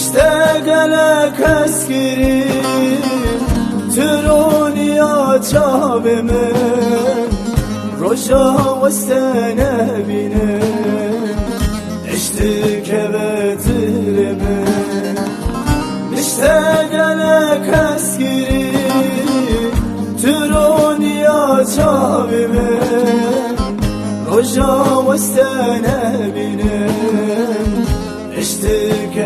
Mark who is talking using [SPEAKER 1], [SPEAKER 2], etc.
[SPEAKER 1] مشتاق لك اسكري تروني يا شاب من رجا واستنى بنا اشتك بتلمن مشتاق لك اسكري تروني يا شاب من رجا واستنى بنا اشتك